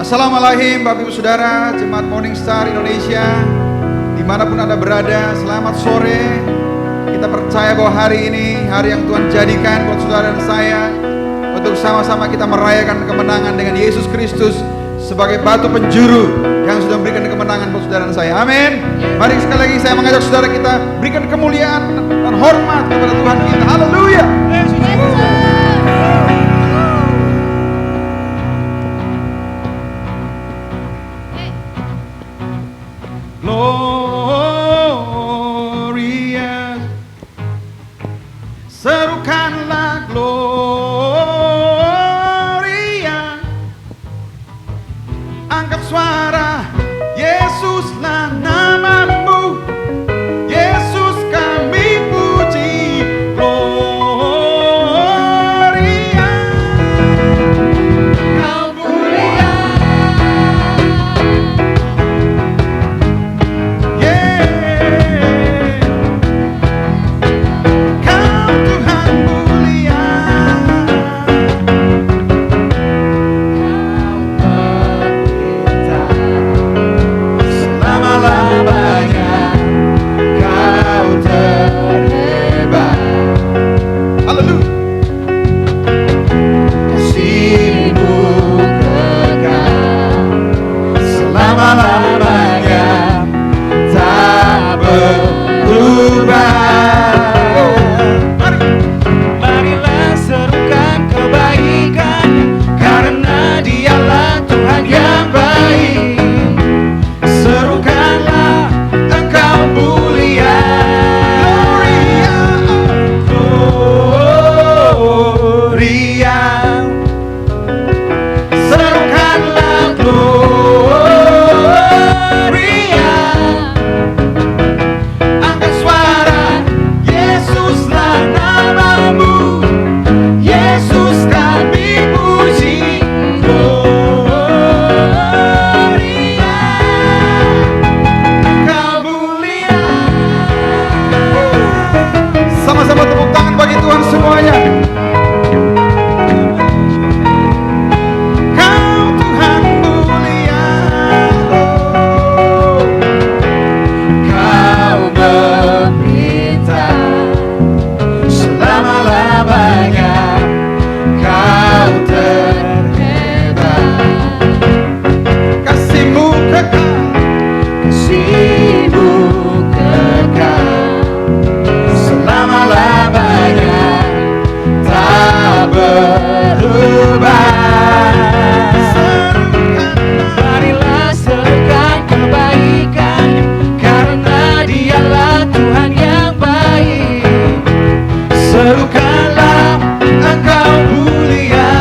Assalamualaikum Bapak Ibu Saudara, Jemaat Morning Star Indonesia, dimanapun Anda berada, selamat sore. Kita percaya bahwa hari ini, hari yang Tuhan jadikan buat saudara dan saya, untuk sama-sama kita merayakan kemenangan dengan Yesus Kristus sebagai batu penjuru yang sudah memberikan kemenangan buat saudara dan saya. Amin. Mari sekali lagi saya mengajak saudara kita berikan kemuliaan dan hormat kepada Tuhan kita. Haleluya. Glorious, serukanlah Gloria, angkat suara, Yesuslah namamu, Yesus kami puji. Gloria, kau mulia, kau Tuhan mulia, selama-lamanya kau terhebat. Haleluya. Kasih-Mu kekal selama-lamanya tak berubah. Marilah serukan kebaikan, karena Dialah Tuhan yang baik. Serukanlah Engkau mulia, Gloria, serukanlah Gloria, angkat suara, Yesuslah namamu, Yesus kami puji. Gloria, Engkau mulia. Sama-sama tepuk tangan bagi Tuhan semuanya. Kau Tuhan mulia, Kau memerintah selama-lamanya, Kau terhebat. kasih-Mu kekal Kasih-Mu kekal selama-lamanya, tak berubah. Marilah serukan kebaikan, karena Dialah Tuhan yang baik. Serukanlah Engkau mulia,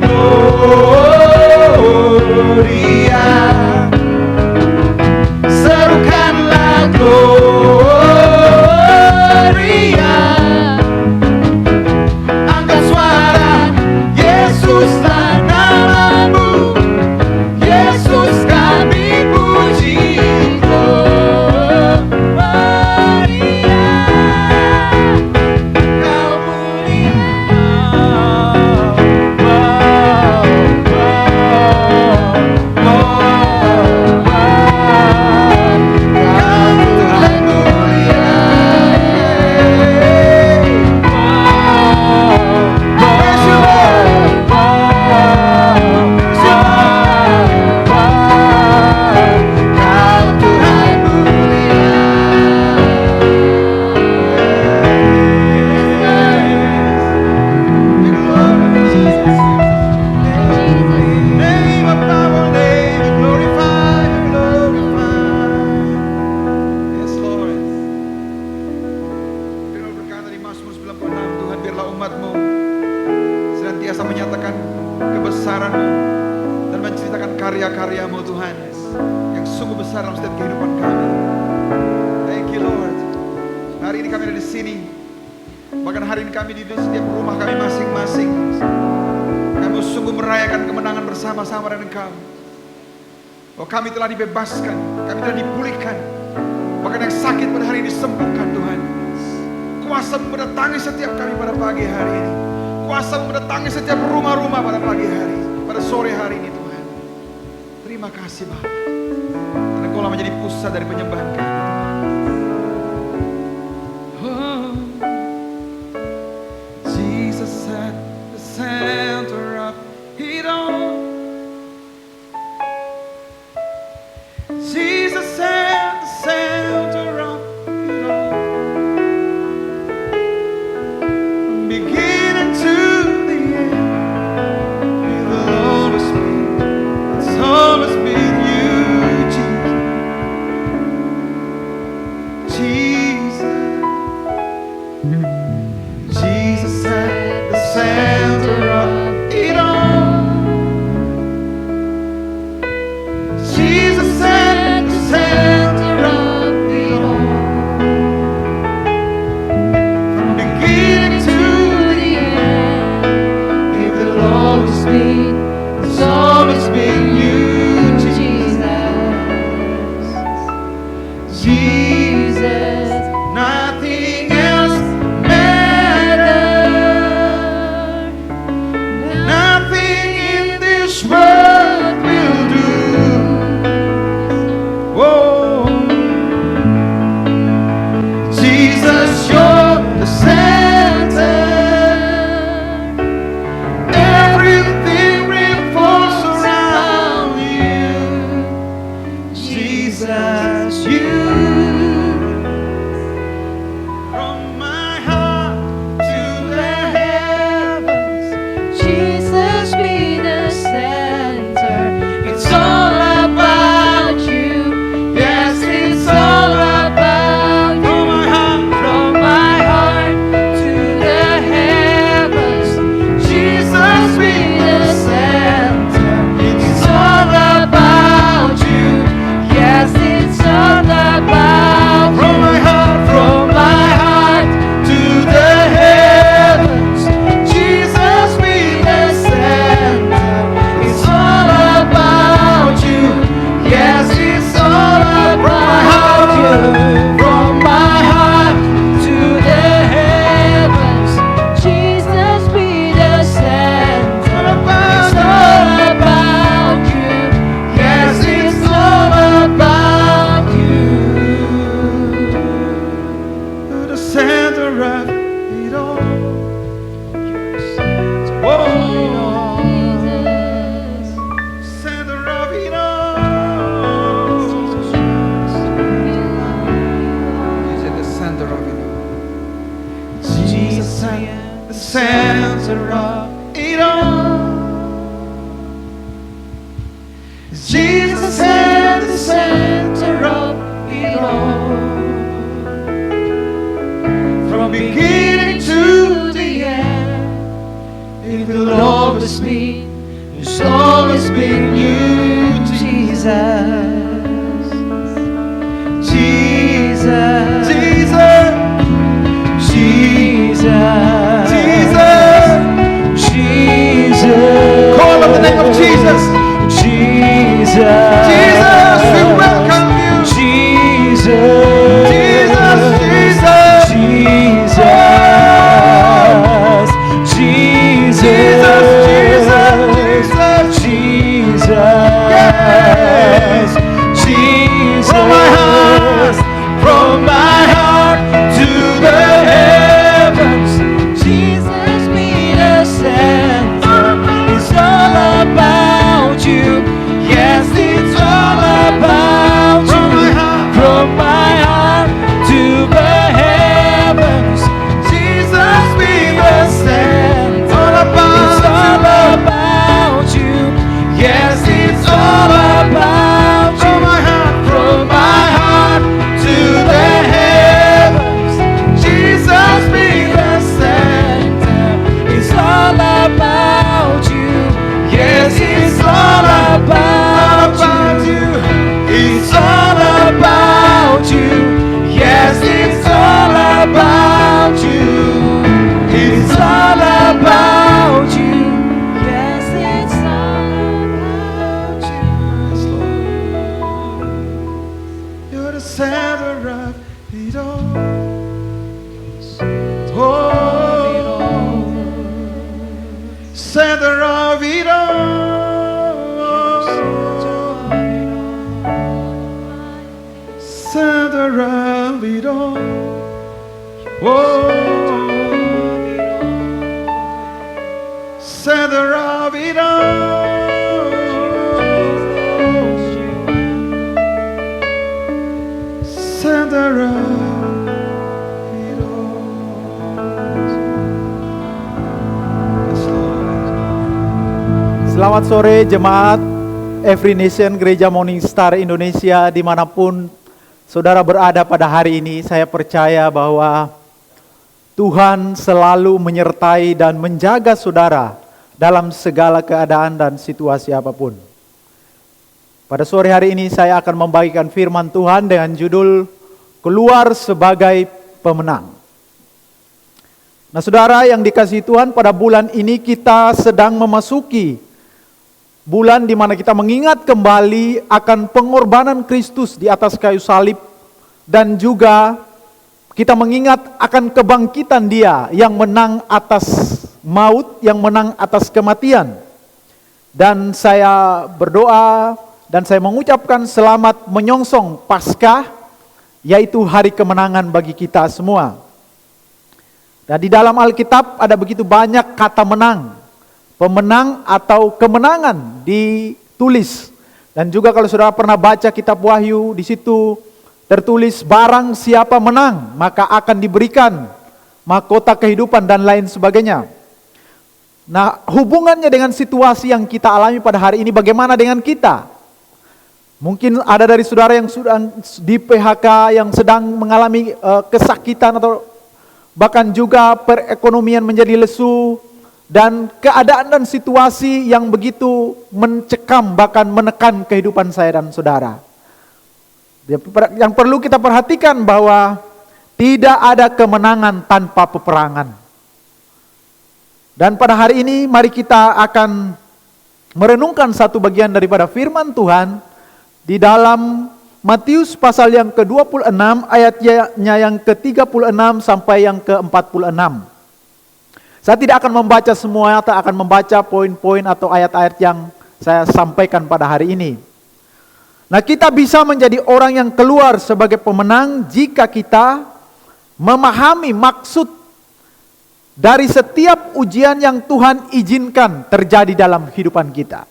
Gloria, serukanlah Gloria, angkat suara, Yesuslah namamu, Yesus kami puji. Gloria, Kau mulia, Kau Tuhan mulia. Praise you, Lord. Kau Tuhan mulia. Name above all names, be glorified, be glorified. Yes, Lord. Firman berkata di Mazmur 96, Tuhan biarlah umat-Mu senantiasa menyatakan kebesaran-Mu dan menceritakan karya-karya-Mu, Tuhan, yang sungguh besar dalam setiap kehidupan kami. Thank you, Lord. Hari ini kami ada di sini. Bahkan hari ini kami di setiap rumah kami masing-masing. Kami sungguh merayakan kemenangan bersama-sama dengan Engkau. Oh, kami telah dibebaskan, kami telah dipulihkan. Bahkan yang sakit pada hari ini disembuhkan, Tuhan. Kuasa-Mu mendatangi setiap kami pada pagi hari ini. Kuasa-Mu mendatangi setiap rumah-rumah pada pagi hari. Terima kasih Bapa. Karena Engkaulah menjadi pusat dari penyembahan kami. Oh, Jesus at the center of it all. Jesus at the center of it all. From beginning to the end, it will always be. It's always been you, Jesus. Jesus at the center of it all. Jesus at the center of it all. From beginning to the end, it will always be. It's always been you, Jesus. Jesus, nothing else matters. Nothing in this world will do. Whoa, Jesus, you're the center. Everything revolves around you. Jesus, you. From my heart to the heavens, Jesus be the center. It's all about you. Yes, it's all about you. from my heart, From my heart to the heavens, Jesus be the center. It's all about you. Yes, it's all about from you. my heart, From my heart to the heavens, Jesus be the center. It's all about you. Yes, it's all about you. From my heart to the heavens, Jesus be the center. It's all about you. Yes, it's all about you. to the center of it all. Whoa, center of it all. He's at the center of it all. Jesus at the center of it all. Jesus at the center of it all. From beginning to the end, it will always be. It's always been you, Jesus. Jesus. Jesus, Jesus. Jesus. Jesus. Call on the name of Jesus. Jesus. Jesus, we welcome you. Jesus. Jesus, Jesus. Jesus. Jesus. Jesus, Jesus. Jesus. Jesus. From my heart, From my heart to the heavens, Jesus be the center. It's all about you. Yes, it's all about you. From my heart, From my heart to the heavens, Jesus be the center. all about It's all about you. Yes, it's all about you. from my heart, From my heart to the of it all. Oh, center of it all. Center of it all. Yes, Lord. Selamat sore jemaat Every Nation Gereja Morning Star Indonesia dimanapun saudara berada pada hari ini. Saya percaya bahwa Tuhan selalu menyertai dan menjaga saudara dalam segala keadaan dan situasi apapun. Pada sore hari ini saya akan membagikan firman Tuhan dengan judul Keluar sebagai Pemenang. Nah saudara yang dikasihi Tuhan, pada bulan ini kita sedang memasuki bulan di mana kita mengingat kembali akan pengorbanan Kristus di atas kayu salib, dan juga kita mengingat akan kebangkitan Dia yang menang atas maut, yang menang atas kematian. Dan saya berdoa dan saya mengucapkan selamat menyongsong Paskah, yaitu hari kemenangan bagi kita semua. Dan di dalam Alkitab ada begitu banyak kata menang, pemenang atau kemenangan ditulis. Dan juga kalau saudara pernah baca kitab Wahyu, di situ tertulis barang siapa menang maka akan diberikan mahkota kehidupan dan lain sebagainya. Nah, hubungannya dengan situasi yang kita alami pada hari ini, bagaimana dengan kita? Mungkin ada dari saudara yang sudah di PHK, yang sedang mengalami kesakitan, atau bahkan juga perekonomian menjadi lesu, dan keadaan dan situasi yang begitu mencekam bahkan menekan kehidupan saya dan saudara. Yang perlu kita perhatikan bahwa tidak ada kemenangan tanpa peperangan. Dan pada hari ini mari kita akan merenungkan satu bagian daripada firman Tuhan di dalam Matius pasal yang ke-26 ayatnya yang ke-36 sampai yang ke-46. Saya tidak akan membaca semua, atau akan membaca poin-poin atau ayat-ayat yang saya sampaikan pada hari ini. Nah, kita bisa menjadi orang yang keluar sebagai pemenang jika kita memahami maksud dari setiap ujian yang Tuhan izinkan terjadi dalam kehidupan kita.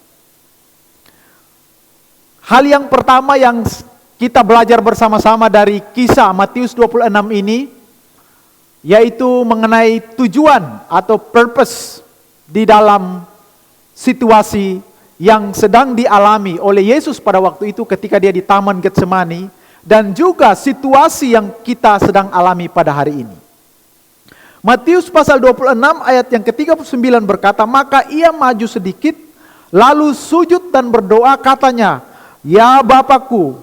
Hal yang pertama yang kita belajar bersama-sama dari kisah Matius 26 ini, yaitu mengenai tujuan atau purpose di dalam situasi yang sedang dialami oleh Yesus pada waktu itu ketika Dia di Taman Getsemani, dan juga situasi yang kita sedang alami pada hari ini. Matius pasal 26 ayat yang ke-39 berkata, maka ia maju sedikit, lalu sujud dan berdoa, katanya, ya Bapakku,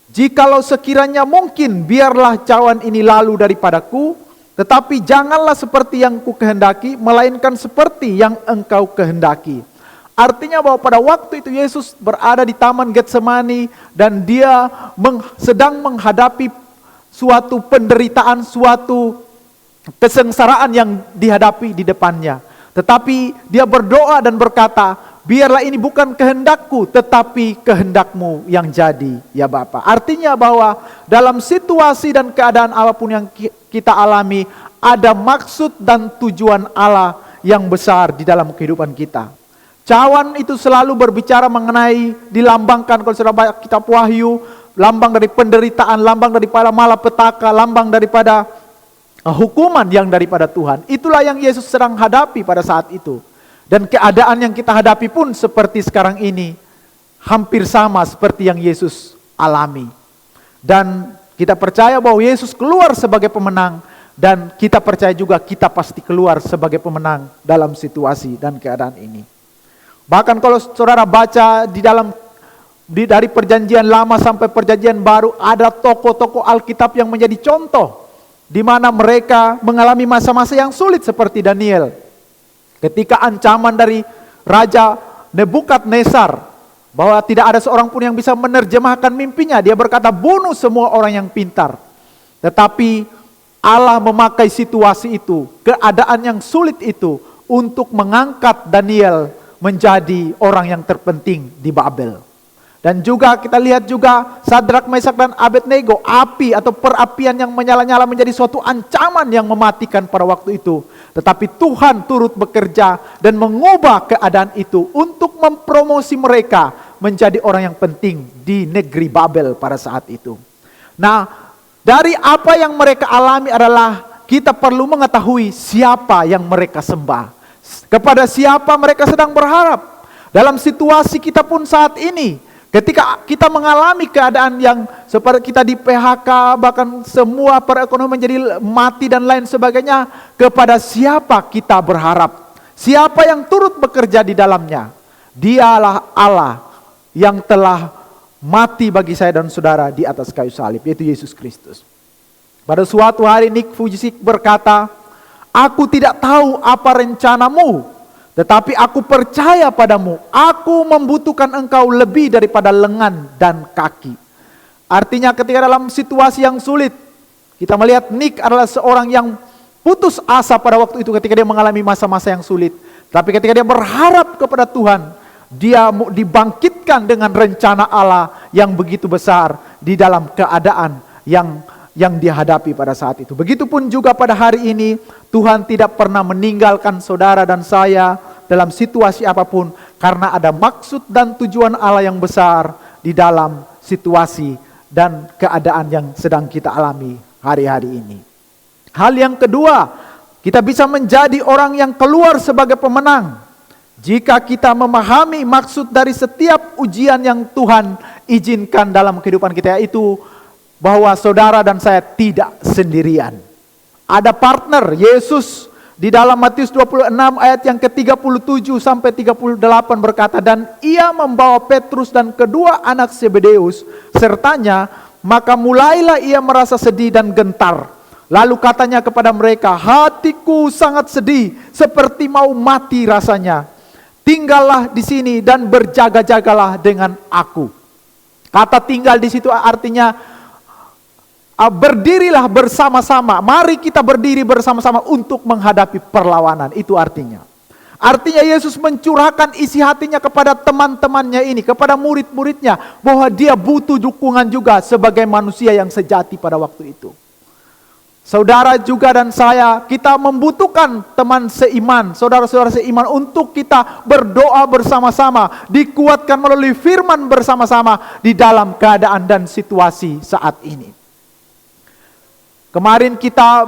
jikalau sekiranya mungkin, biarlah cawan ini lalu daripadaku, tetapi janganlah seperti yang ku kehendaki, melainkan seperti yang Engkau kehendaki. Artinya bahwa pada waktu itu Yesus berada di Taman Getsemani dan Dia sedang menghadapi suatu penderitaan, suatu kesengsaraan yang dihadapi di depannya. Tetapi Dia berdoa dan berkata, biarlah ini bukan kehendakku, tetapi kehendakmu yang jadi, ya Bapa. Artinya bahwa dalam situasi dan keadaan apapun yang kita alami, ada maksud dan tujuan Allah yang besar di dalam kehidupan kita. Cawan itu selalu berbicara mengenai, dilambangkan kalau sudah baca kitab Wahyu, lambang dari penderitaan, lambang daripada malapetaka, lambang daripada hukuman yang daripada Tuhan. Itulah yang Yesus sedang hadapi pada saat itu. Dan keadaan yang kita hadapi pun seperti sekarang ini, hampir sama seperti yang Yesus alami. Dan kita percaya bahwa Yesus keluar sebagai pemenang, dan kita percaya juga kita pasti keluar sebagai pemenang dalam situasi dan keadaan ini. Bahkan kalau saudara baca dari perjanjian lama sampai perjanjian baru, ada tokoh-tokoh Alkitab yang menjadi contoh, di mana mereka mengalami masa-masa yang sulit seperti Daniel. Ketika ancaman dari Raja Nebukadnezar, bahwa tidak ada seorang pun yang bisa menerjemahkan mimpinya, dia berkata bunuh semua orang yang pintar. Tetapi Allah memakai situasi itu, keadaan yang sulit itu, untuk mengangkat Daniel menjadi orang yang terpenting di Babel. Dan juga kita lihat juga Sadrak, Mesak, dan Abednego, api atau perapian yang menyala-nyala menjadi suatu ancaman yang mematikan pada waktu itu. Tetapi Tuhan turut bekerja dan mengubah keadaan itu untuk mempromosi mereka menjadi orang yang penting di negeri Babel pada saat itu. Nah, dari apa yang mereka alami adalah kita perlu mengetahui siapa yang mereka sembah. Kepada siapa mereka sedang berharap. Dalam situasi kita pun saat ini, ketika kita mengalami keadaan yang seperti kita di PHK, bahkan semua perekonomian menjadi mati dan lain sebagainya, kepada siapa kita berharap? Siapa yang turut bekerja di dalamnya? Dialah Allah yang telah mati bagi saya dan saudara di atas kayu salib, yaitu Yesus Kristus. Pada suatu hari Nick Fujisik berkata, "Aku tidak tahu apa rencanamu, tetapi aku percaya padamu. Aku membutuhkan engkau lebih daripada lengan dan kaki." Artinya ketika dalam situasi yang sulit, kita melihat Nick adalah seorang yang putus asa pada waktu itu ketika dia mengalami masa-masa yang sulit. Tapi ketika dia berharap kepada Tuhan, dia dibangkitkan dengan rencana Allah yang begitu besar di dalam keadaan yang dia hadapi pada saat itu. Begitupun juga pada hari ini, Tuhan tidak pernah meninggalkan saudara dan saya dalam situasi apapun, karena ada maksud dan tujuan Allah yang besar di dalam situasi dan keadaan yang sedang kita alami hari-hari ini. Hal yang kedua, kita bisa menjadi orang yang keluar sebagai pemenang jika kita memahami maksud dari setiap ujian yang Tuhan izinkan dalam kehidupan kita, yaitu bahwa saudara dan saya tidak sendirian. Ada partner. Yesus di dalam Matius 26 ayat yang ke-37 sampai 38 berkata, "Dan ia membawa Petrus dan kedua anak Zebedeus sertanya, maka mulailah ia merasa sedih dan gentar. Lalu katanya kepada mereka, 'Hatiku sangat sedih, seperti mau mati rasanya. Tinggallah di sini dan berjaga-jagalah dengan aku.'" Kata tinggal di situ artinya berdirilah bersama-sama. Mari kita berdiri bersama-sama untuk menghadapi perlawanan. Itu artinya. Artinya Yesus mencurahkan isi hatinya kepada teman-temannya ini, kepada murid-muridnya, bahwa dia butuh dukungan juga sebagai manusia yang sejati pada waktu itu. Saudara juga dan saya, kita membutuhkan teman seiman, saudara-saudara seiman, untuk kita berdoa bersama-sama, dikuatkan melalui firman bersama-sama di dalam keadaan dan situasi saat ini. Kemarin kita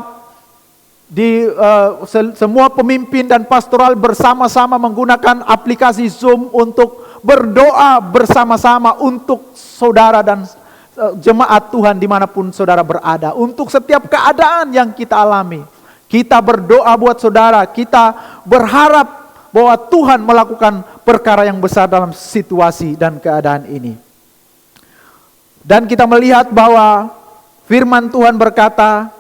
semua pemimpin dan pastoral bersama-sama menggunakan aplikasi Zoom untuk berdoa bersama-sama untuk saudara dan jemaat Tuhan dimanapun saudara berada. Untuk setiap keadaan yang kita alami, kita berdoa buat saudara, kita berharap bahwa Tuhan melakukan perkara yang besar dalam situasi dan keadaan ini. Dan kita melihat bahwa firman Tuhan berkata,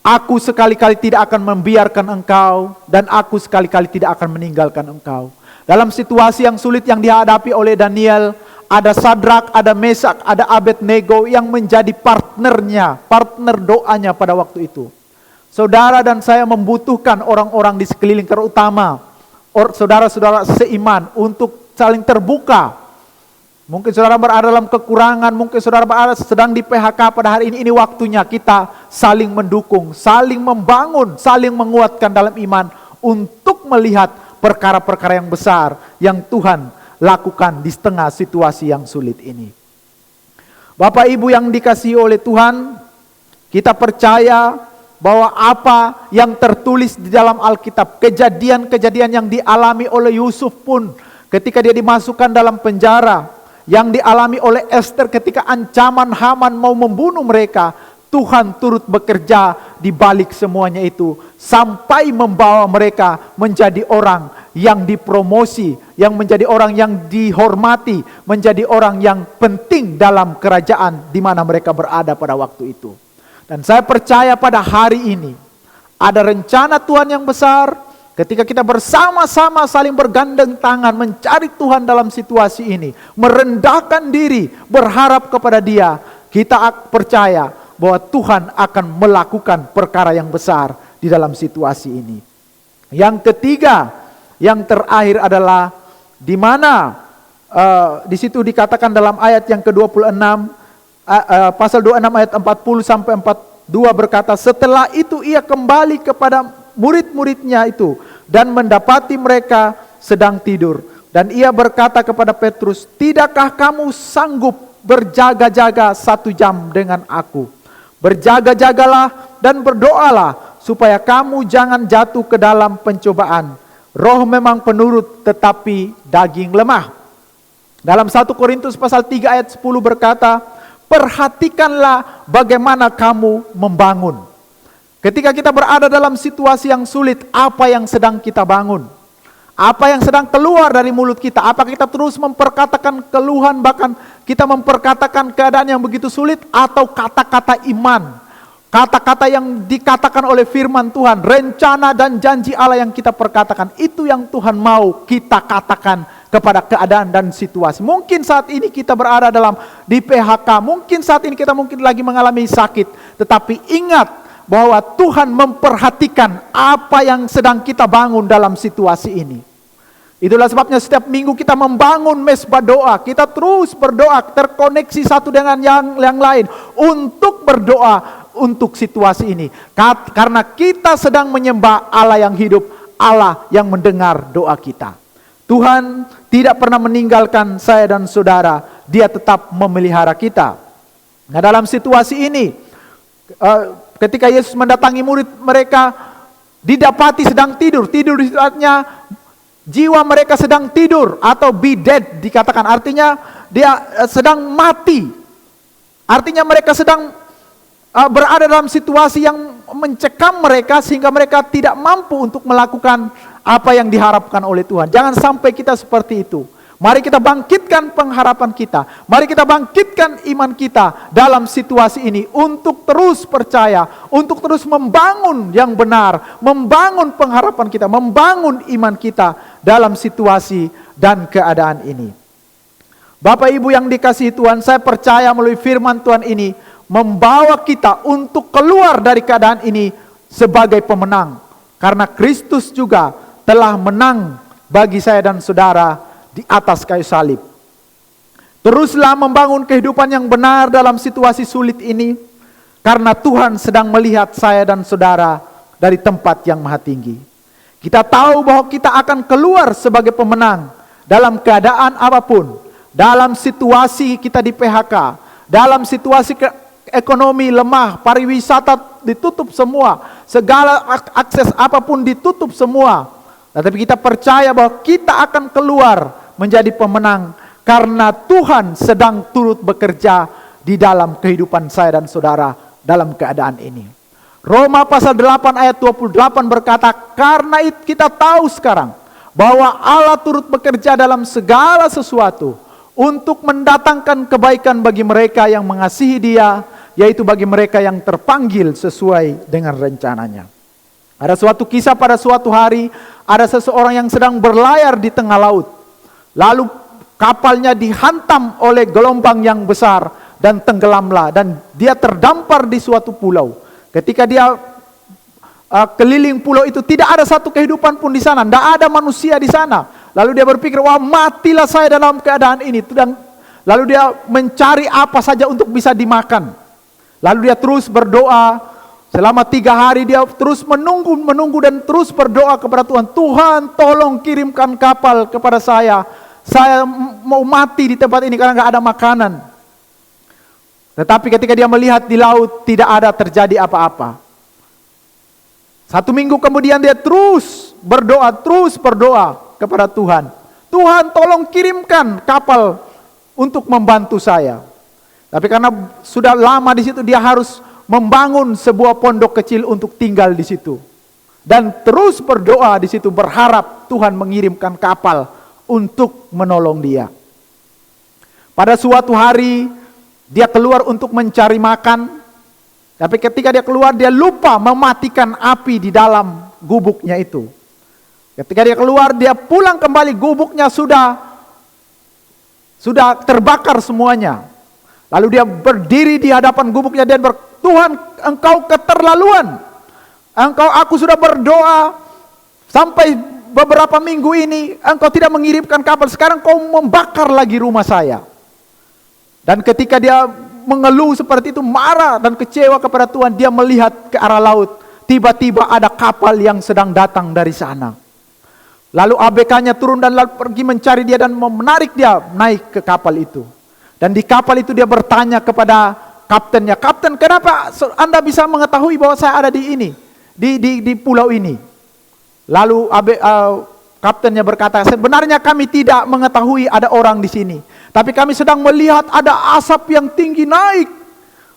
"Aku sekali-kali tidak akan membiarkan engkau, dan aku sekali-kali tidak akan meninggalkan engkau." Dalam situasi yang sulit yang dihadapi oleh Daniel, ada Sadrak, ada Mesak, ada Abednego yang menjadi partner doanya pada waktu itu. Saudara dan saya membutuhkan orang-orang di sekeliling, terutama saudara-saudara seiman, untuk saling terbuka. Mungkin saudara berada dalam kekurangan, mungkin saudara berada sedang di PHK pada hari ini waktunya kita saling mendukung, saling membangun, saling menguatkan dalam iman untuk melihat perkara-perkara yang besar yang Tuhan lakukan di setengah situasi yang sulit ini. Bapak Ibu yang dikasihi oleh Tuhan, kita percaya bahwa apa yang tertulis di dalam Alkitab, kejadian-kejadian yang dialami oleh Yusuf pun ketika dia dimasukkan dalam penjara, yang dialami oleh Esther ketika ancaman Haman mau membunuh mereka, Tuhan turut bekerja di balik semuanya itu sampai membawa mereka menjadi orang yang dipromosi, yang menjadi orang yang dihormati, menjadi orang yang penting dalam kerajaan di mana mereka berada pada waktu itu. Dan saya percaya pada hari ini ada rencana Tuhan yang besar. Ketika kita bersama-sama saling bergandeng tangan mencari Tuhan dalam situasi ini, merendahkan diri, berharap kepada Dia, kita percaya bahwa Tuhan akan melakukan perkara yang besar di dalam situasi ini. Yang ketiga, yang terakhir adalah di mana Di situ dikatakan dalam ayat yang ke-26, pasal 26 ayat 40 sampai 42 berkata, setelah itu ia kembali kepada murid-muridnya itu dan mendapati mereka sedang tidur. Dan ia berkata kepada Petrus, tidakkah kamu sanggup berjaga-jaga 1 jam dengan aku? Berjaga-jagalah dan berdoalah supaya kamu jangan jatuh ke dalam pencobaan. Roh memang penurut tetapi daging lemah. Dalam 1 Korintus pasal 3 ayat 10 berkata, perhatikanlah bagaimana kamu membangun. Ketika kita berada dalam situasi yang sulit, apa yang sedang kita bangun? Apa yang sedang keluar dari mulut kita? Apa kita terus memperkatakan keluhan, bahkan kita memperkatakan keadaan yang begitu sulit, atau kata-kata iman? Kata-kata yang dikatakan oleh firman Tuhan, rencana dan janji Allah yang kita perkatakan, itu yang Tuhan mau kita katakan kepada keadaan dan situasi. Mungkin saat ini kita berada di PHK, mungkin saat ini kita mungkin lagi mengalami sakit, tetapi ingat bahwa Tuhan memperhatikan apa yang sedang kita bangun dalam situasi ini. Itulah sebabnya setiap minggu kita membangun mesbah doa. Kita terus berdoa, terkoneksi satu dengan yang lain untuk berdoa untuk situasi ini. Karena kita sedang menyembah Allah yang hidup, Allah yang mendengar doa kita. Tuhan tidak pernah meninggalkan saya dan saudara. Dia tetap memelihara kita. Nah, dalam situasi ini, ketika Yesus mendatangi murid mereka, didapati sedang tidur. Tidur di saatnya jiwa mereka sedang tidur atau be dead dikatakan. Artinya dia sedang mati. Artinya mereka sedang berada dalam situasi yang mencekam mereka sehingga mereka tidak mampu untuk melakukan apa yang diharapkan oleh Tuhan. Jangan sampai kita seperti itu. Mari kita bangkitkan pengharapan kita. Mari kita bangkitkan iman kita dalam situasi ini untuk terus percaya, untuk terus membangun yang benar, membangun pengharapan kita, membangun iman kita dalam situasi dan keadaan ini. Bapak Ibu yang dikasihi Tuhan, saya percaya melalui firman Tuhan ini membawa kita untuk keluar dari keadaan ini sebagai pemenang. Karena Kristus juga telah menang bagi saya dan saudara di atas kayu salib. Teruslah membangun kehidupan yang benar dalam situasi sulit ini, karena Tuhan sedang melihat saya dan saudara dari tempat yang maha tinggi. Kita tahu bahwa kita akan keluar sebagai pemenang dalam keadaan apapun. Dalam situasi kita di PHK, dalam situasi ekonomi lemah, pariwisata ditutup semua, segala akses apapun ditutup semua. Tetapi kita percaya bahwa kita akan keluar menjadi pemenang karena Tuhan sedang turut bekerja di dalam kehidupan saya dan saudara dalam keadaan ini. Roma pasal 8 ayat 28 berkata, karena kita tahu sekarang bahwa Allah turut bekerja dalam segala sesuatu untuk mendatangkan kebaikan bagi mereka yang mengasihi Dia, yaitu bagi mereka yang terpanggil sesuai dengan rencananya. Ada suatu kisah pada suatu hari, ada seseorang yang sedang berlayar di tengah laut. Lalu kapalnya dihantam oleh gelombang yang besar dan tenggelamlah. Dan dia terdampar di suatu pulau. Ketika dia keliling pulau itu, tidak ada satu kehidupan pun di sana. Tidak ada manusia di sana. Lalu dia berpikir, wah matilah saya dalam keadaan ini. Lalu dia mencari apa saja untuk bisa dimakan. Lalu dia terus berdoa. Selama 3 hari dia terus menunggu dan terus berdoa kepada Tuhan. Tuhan tolong kirimkan kapal kepada saya. Saya mau mati di tempat ini karena gak ada makanan. Tetapi ketika dia melihat di laut tidak ada terjadi apa-apa. 1 minggu kemudian dia terus berdoa kepada Tuhan. Tuhan tolong kirimkan kapal untuk membantu saya. Tapi karena sudah lama di situ dia harus membangun sebuah pondok kecil untuk tinggal di situ. Dan terus berdoa di situ berharap Tuhan mengirimkan kapal untuk menolong dia. Pada suatu hari dia keluar untuk mencari makan. Tapi ketika dia keluar dia lupa mematikan api di dalam gubuknya itu. Ketika dia keluar dia pulang kembali, gubuknya sudah terbakar semuanya. Lalu dia berdiri di hadapan gubuknya dan Tuhan, engkau keterlaluan. Aku sudah berdoa sampai beberapa minggu ini engkau tidak mengirimkan kapal, sekarang kau membakar lagi rumah saya. Dan ketika dia mengeluh seperti itu, marah dan kecewa kepada Tuhan, dia melihat ke arah laut. Tiba-tiba ada kapal yang sedang datang dari sana. Lalu ABK-nya turun dan lalu pergi mencari dia dan menarik dia naik ke kapal itu. Dan di kapal itu dia bertanya kepada kaptennya, "Kapten, kenapa Anda bisa mengetahui bahwa saya ada di ini, di pulau ini?" Lalu kaptennya berkata, "Sebenarnya kami tidak mengetahui ada orang di sini. Tapi kami sedang melihat ada asap yang tinggi naik.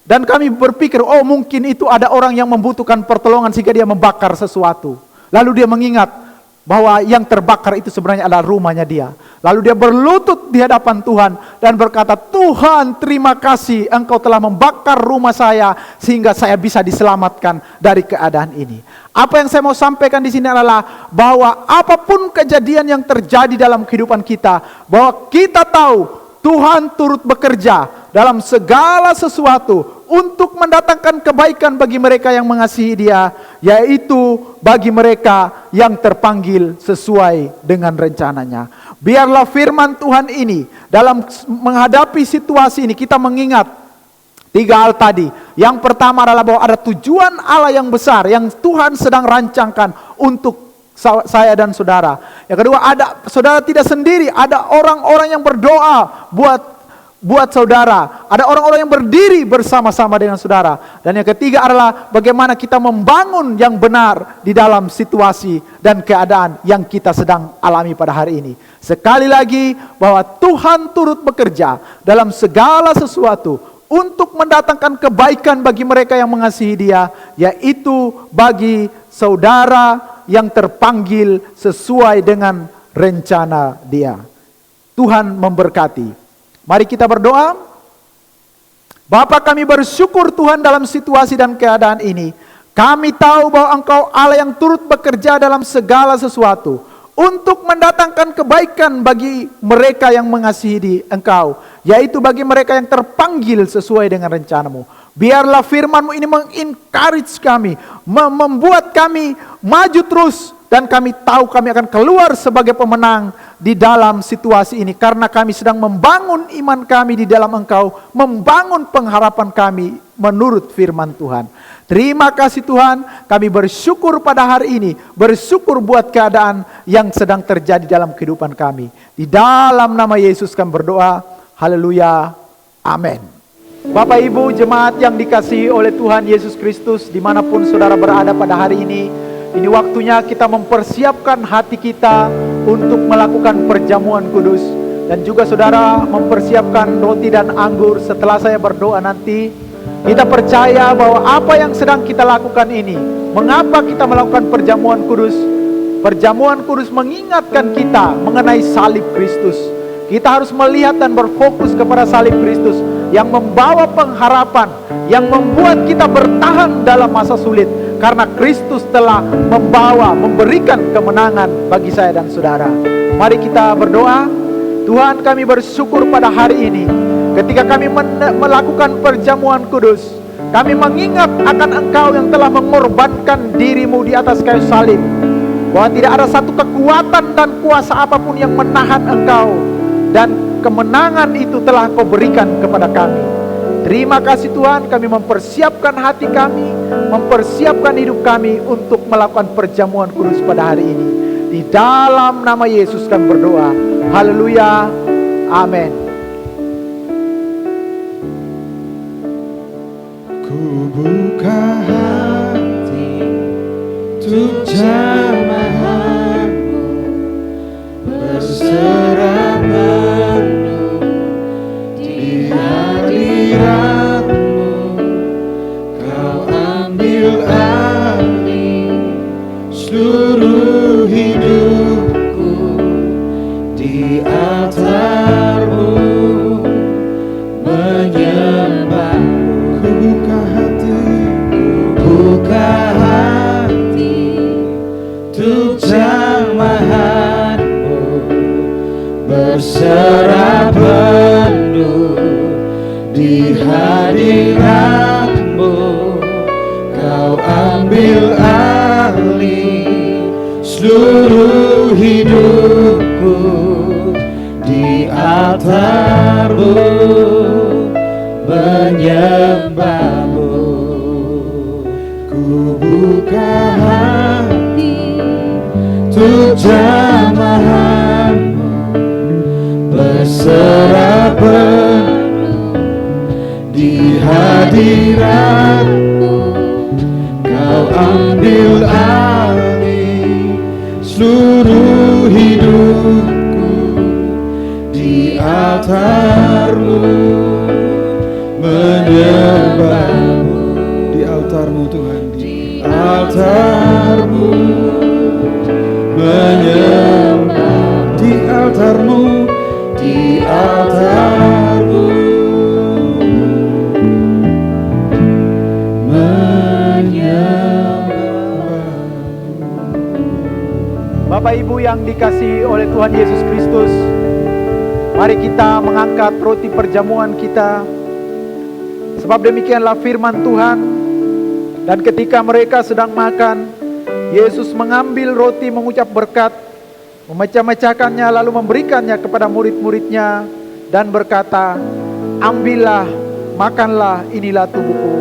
Dan kami berpikir, oh mungkin itu ada orang yang membutuhkan pertolongan sehingga dia membakar sesuatu." Lalu dia mengingat bahwa yang terbakar itu sebenarnya adalah rumahnya dia. Lalu dia berlutut di hadapan Tuhan dan berkata, "Tuhan, terima kasih Engkau telah membakar rumah saya sehingga saya bisa diselamatkan dari keadaan ini." Apa yang saya mau sampaikan di sini adalah bahwa apapun kejadian yang terjadi dalam kehidupan kita, bahwa kita tahu Tuhan turut bekerja dalam segala sesuatu untuk mendatangkan kebaikan bagi mereka yang mengasihi Dia, yaitu bagi mereka yang terpanggil sesuai dengan rencananya. Biarlah firman Tuhan ini dalam menghadapi situasi ini kita mengingat 3 hal tadi. Yang pertama adalah bahwa ada tujuan Allah yang besar yang Tuhan sedang rancangkan untuk saya dan saudara. Yang kedua, saudara tidak sendiri, ada orang-orang yang berdoa buat saudara. Ada orang-orang yang berdiri bersama-sama dengan saudara. Dan yang ketiga adalah bagaimana kita membangun yang benar di dalam situasi dan keadaan yang kita sedang alami pada hari ini. Sekali lagi bahwa Tuhan turut bekerja dalam segala sesuatu untuk mendatangkan kebaikan bagi mereka yang mengasihi Dia, yaitu bagi saudara yang terpanggil sesuai dengan rencana Dia. Tuhan memberkati. Mari kita berdoa. Bapa, kami bersyukur Tuhan dalam situasi dan keadaan ini. Kami tahu bahwa Engkau Allah yang turut bekerja dalam segala sesuatu untuk mendatangkan kebaikan bagi mereka yang mengasihi Engkau, yaitu bagi mereka yang terpanggil sesuai dengan rencana-Mu. Biarlah firman-Mu ini mengencourage kami, membuat kami maju terus, dan kami tahu kami akan keluar sebagai pemenang di dalam situasi ini, karena kami sedang membangun iman kami di dalam Engkau, membangun pengharapan kami menurut firman Tuhan. Terima kasih Tuhan, kami bersyukur pada hari ini, bersyukur buat keadaan yang sedang terjadi dalam kehidupan kami. Di dalam nama Yesus kami berdoa, haleluya, amin. Bapak Ibu jemaat yang dikasihi oleh Tuhan Yesus Kristus, dimanapun saudara berada pada hari ini waktunya kita mempersiapkan hati kita untuk melakukan perjamuan kudus. Dan juga saudara mempersiapkan roti dan anggur setelah saya berdoa nanti. Kita percaya bahwa apa yang sedang kita lakukan ini, mengapa kita melakukan perjamuan kudus? Perjamuan kudus mengingatkan kita mengenai salib Kristus. Kita harus melihat dan berfokus kepada salib Kristus yang membawa pengharapan, yang membuat kita bertahan dalam masa sulit. Karena Kristus telah memberikan kemenangan bagi saya dan saudara. Mari kita berdoa. Tuhan, kami bersyukur pada hari ini, ketika kami melakukan perjamuan kudus, kami mengingat akan Engkau yang telah mengorbankan diri-Mu di atas kayu salib, bahwa tidak ada satu kekuatan dan kuasa apapun yang menahan Engkau, dan kemenangan itu telah Kau berikan kepada kami. Terima kasih Tuhan, kami mempersiapkan hati kami, mempersiapkan hidup kami untuk melakukan perjamuan kudus pada hari ini. Di dalam nama Yesus kami berdoa. Haleluya. Amin. Ku buka hati untuk jamahan-Mu, berserah penuh di hadirat-Mu. Kau ambil alih seluruh hidupku di altar-Mu, menyembah. Ku buka hati untuk jamahan-Mu, berserah penuh di hadirat-Mu. Kau ambil alih seluruh hidupku di altar-Mu menyembah-Mu. Ku buka hati untuk jamahan-Mu, berserah penuh di hadirat-Mu. Kau ambil alih seluruh hidupku di altar-Mu menyembah-Mu. Di altar-Mu Tuhan, Di altar-Mu menyembah. di altar-Mu, Di altar-Mu menyembah. Bapak Ibu yang dikasihi oleh Tuhan Yesus Kristus, mari kita mengangkat roti perjamuan kita. Sebab demikianlah firman Tuhan. Dan ketika mereka sedang makan, Yesus mengambil roti, mengucap berkat, memecah-mecahkannya, lalu memberikannya kepada murid-muridnya dan berkata, ambillah, makanlah, inilah tubuhku.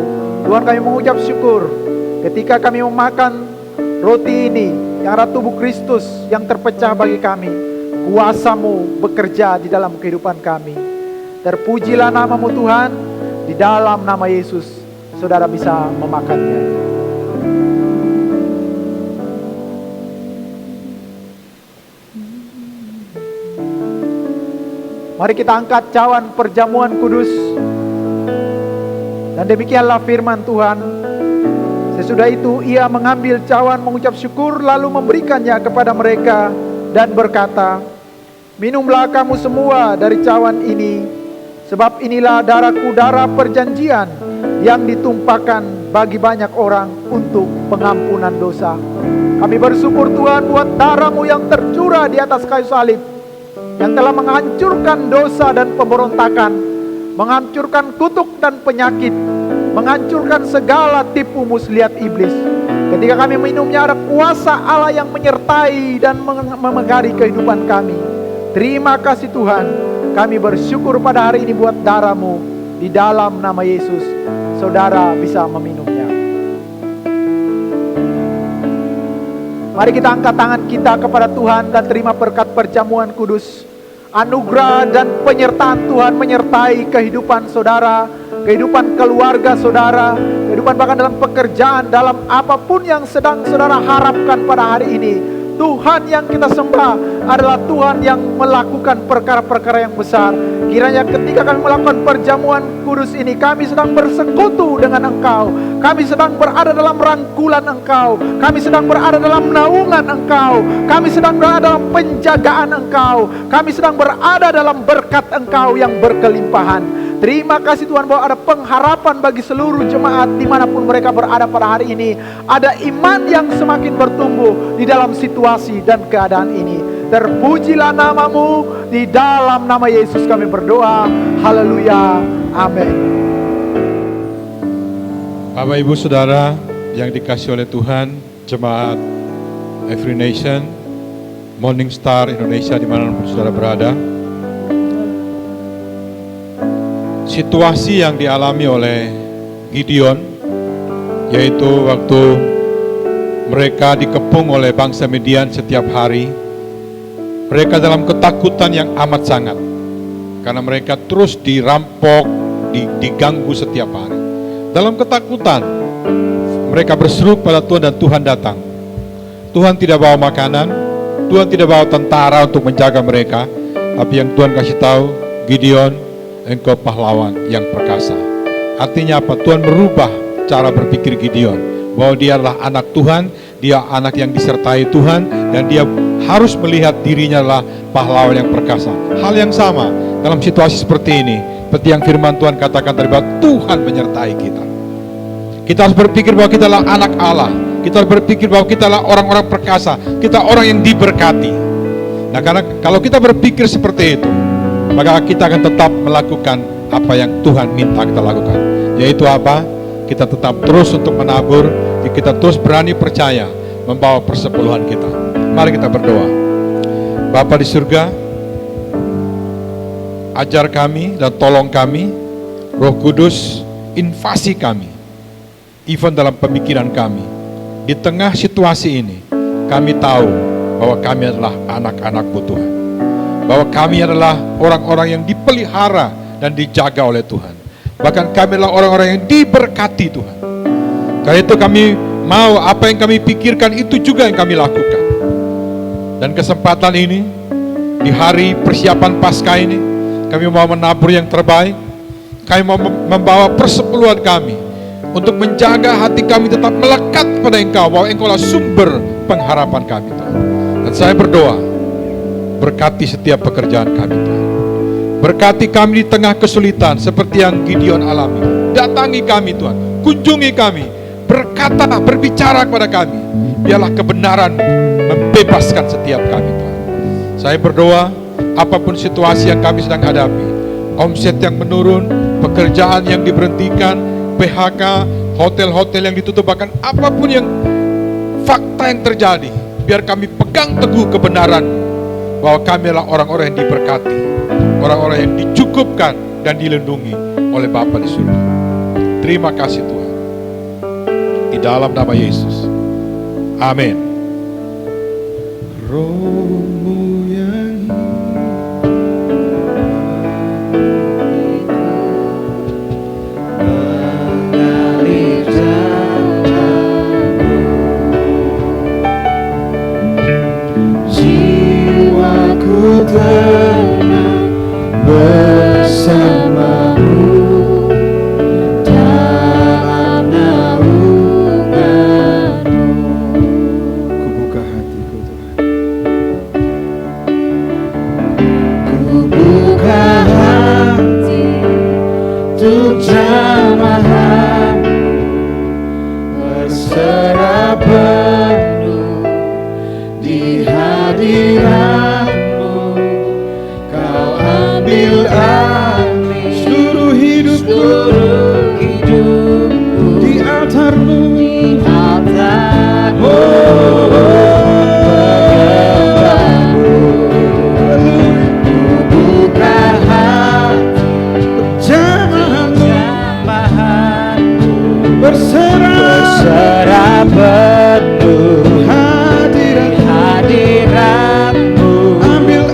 Tuhan, kami mengucap syukur ketika kami memakan roti ini yang adalah tubuh Kristus yang terpecah bagi kami. Kuasa-Mu bekerja di dalam kehidupan kami. Terpujilah nama-Mu Tuhan. Di dalam nama Yesus saudara bisa memakannya. Mari kita angkat cawan perjamuan kudus. Dan demikianlah firman Tuhan. Sesudah itu ia mengambil cawan, mengucap syukur, lalu memberikannya kepada mereka dan berkata, minumlah kamu semua dari cawan ini, sebab inilah darahku, darah perjanjian yang ditumpahkan bagi banyak orang untuk pengampunan dosa. Kami bersyukur Tuhan buat darah-Mu yang tercurah di atas kayu salib, yang telah menghancurkan dosa dan pemberontakan, menghancurkan kutuk dan penyakit, menghancurkan segala tipu muslihat iblis. Ketika kami minumnya, ada kuasa Allah yang menyertai dan memegari kehidupan kami. Terima kasih Tuhan. Kami bersyukur pada hari ini buat darah-Mu. Di dalam nama Yesus saudara bisa meminumnya. Mari kita angkat tangan kita kepada Tuhan dan terima berkat perjamuan kudus. Anugerah dan penyertaan Tuhan menyertai kehidupan saudara, kehidupan keluarga saudara, kehidupan bahkan dalam pekerjaan, dalam apapun yang sedang saudara harapkan pada hari ini. Tuhan yang kita sembah adalah Tuhan yang melakukan perkara-perkara yang besar. Kiranya ketika kami melakukan perjamuan kudus ini, kami sedang bersekutu dengan Engkau. Kami sedang berada dalam rangkulan Engkau. Kami sedang berada dalam naungan Engkau. Kami sedang berada dalam penjagaan Engkau. Kami sedang berada dalam berkat Engkau yang berkelimpahan. Terima kasih Tuhan bahwa ada pengharapan bagi seluruh jemaat dimanapun mereka berada pada hari ini. Ada iman yang semakin bertumbuh di dalam situasi dan keadaan ini. Terpujilah nama-Mu, di dalam nama Yesus kami berdoa. Haleluya, amin. Bapak Ibu Saudara yang dikasihi oleh Tuhan, jemaat Every Nation, Morning Star Indonesia dimanapun saudara berada. Situasi yang dialami oleh Gideon, yaitu waktu mereka dikepung oleh bangsa Midian setiap hari, mereka dalam ketakutan yang amat sangat, karena mereka terus dirampok, diganggu setiap hari. Dalam ketakutan, mereka berseru pada Tuhan dan Tuhan datang. Tuhan tidak bawa makanan, Tuhan tidak bawa tentara untuk menjaga mereka, tapi yang Tuhan kasih tahu, Gideon, engkau pahlawan yang perkasa. Artinya apa? Tuhan merubah cara berpikir Gideon, bahwa dia adalah anak Tuhan, dia anak yang disertai Tuhan, dan dia harus melihat dirinya adalah pahlawan yang perkasa. Hal yang sama dalam situasi seperti ini, seperti yang firman Tuhan katakan tadi, bahwa Tuhan menyertai kita. Kita harus berpikir bahwa kita adalah anak Allah. Kita harus berpikir bahwa kita adalah orang-orang perkasa. Kita orang yang diberkati. Nah, karena kalau kita berpikir seperti itu, maka kita akan tetap melakukan apa yang Tuhan minta kita lakukan. Yaitu apa? Kita tetap terus untuk menabur, kita terus berani percaya membawa persepuluhan kita. Mari kita berdoa. Bapa di surga, ajar kami dan tolong kami, Roh Kudus invasi kami, even dalam pemikiran kami. Di tengah situasi ini, kami tahu bahwa kami adalah anak-anak-Mu Tuhan, bahwa kami adalah orang-orang yang dipelihara dan dijaga oleh Tuhan. Bahkan kami adalah orang-orang yang diberkati Tuhan. Karena itu kami mau apa yang kami pikirkan itu juga yang kami lakukan. Dan kesempatan ini, di hari persiapan Paskah ini, kami mau menabur yang terbaik. Kami mau membawa persepuluhan kami untuk menjaga hati kami tetap melekat pada Engkau, bahwa Engkau adalah sumber pengharapan kami Tuhan. Dan saya berdoa, berkati setiap pekerjaan kami Tuhan. Berkati kami di tengah kesulitan seperti yang Gideon alami. Datangi kami Tuhan, kunjungi kami, berkata, berbicara kepada kami. Biarlah kebenaran membebaskan setiap kami Tuhan. Saya berdoa, apapun situasi yang kami sedang hadapi, omset yang menurun, pekerjaan yang diberhentikan, PHK, hotel-hotel yang ditutup, bahkan apapun yang fakta yang terjadi, biar kami pegang teguh kebenaran bahwa kami adalah orang-orang yang diberkati, orang-orang yang dicukupkan dan dilindungi oleh Bapa di surga. Terima kasih Tuhan. Di dalam nama Yesus. Amin. Roh-Mu yang mengalir dalamku, jiwaku tenang bersama-Mu dalam naungan-Mu. Ku buka hatiku Tuhan, ku buka hati untuk jamahan-Mu, berserah penuh di hadirat-Mu. Kau ambil alih seluruh hidupku di altar-Mu, menyembah-Mu. Ku buka hati untuk jamahan-Mu, berserah penuh hadirat-Mu. Ambil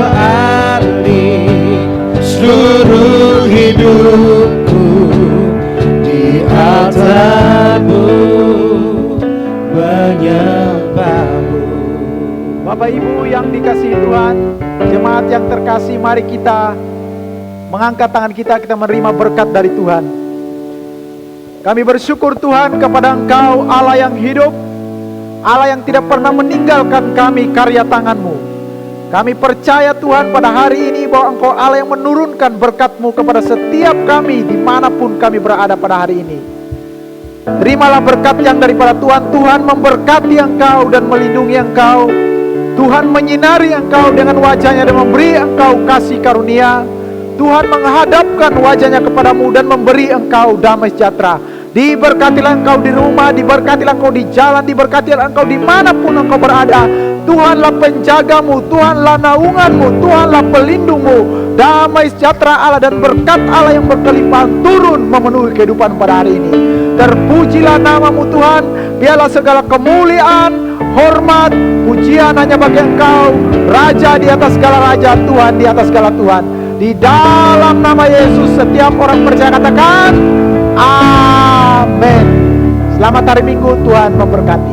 alih seluruh hidupku di altar-Mu, menyembah-Mu. Bapak Ibu yang dikasihi Tuhan, jemaat yang terkasih, mari kita mengangkat tangan kita menerima berkat dari Tuhan. Kami bersyukur Tuhan kepada Engkau, Allah yang hidup, Allah yang tidak pernah meninggalkan kami karya tangan-Mu. Kami percaya Tuhan pada hari ini bahwa Engkau Allah yang menurunkan berkat-Mu kepada setiap kami dimanapun kami berada pada hari ini. Terimalah berkat yang daripada Tuhan. Tuhan memberkati Engkau dan melindungi Engkau. Tuhan menyinari Engkau dengan wajahnya dan memberi Engkau kasih karunia. Tuhan menghadapkan wajahnya kepadamu dan memberi Engkau damai sejahtera. Diberkatilah Engkau di rumah, diberkatilah Engkau di jalan, diberkatilah Engkau dimanapun Engkau berada. Tuhanlah penjagamu, Tuhanlah naunganmu, Tuhanlah pelindungmu. Damai sejahtera Allah dan berkat Allah yang berkelimpahan turun memenuhi kehidupan pada hari ini. Terpujilah namamu Tuhan. Biarlah segala kemuliaan, hormat, pujian hanya bagi Engkau, Raja di atas segala raja, Tuhan di atas segala Tuhan. Di dalam nama Yesus setiap orang percaya katakan amin. Selamat hari Minggu, Tuhan memberkati.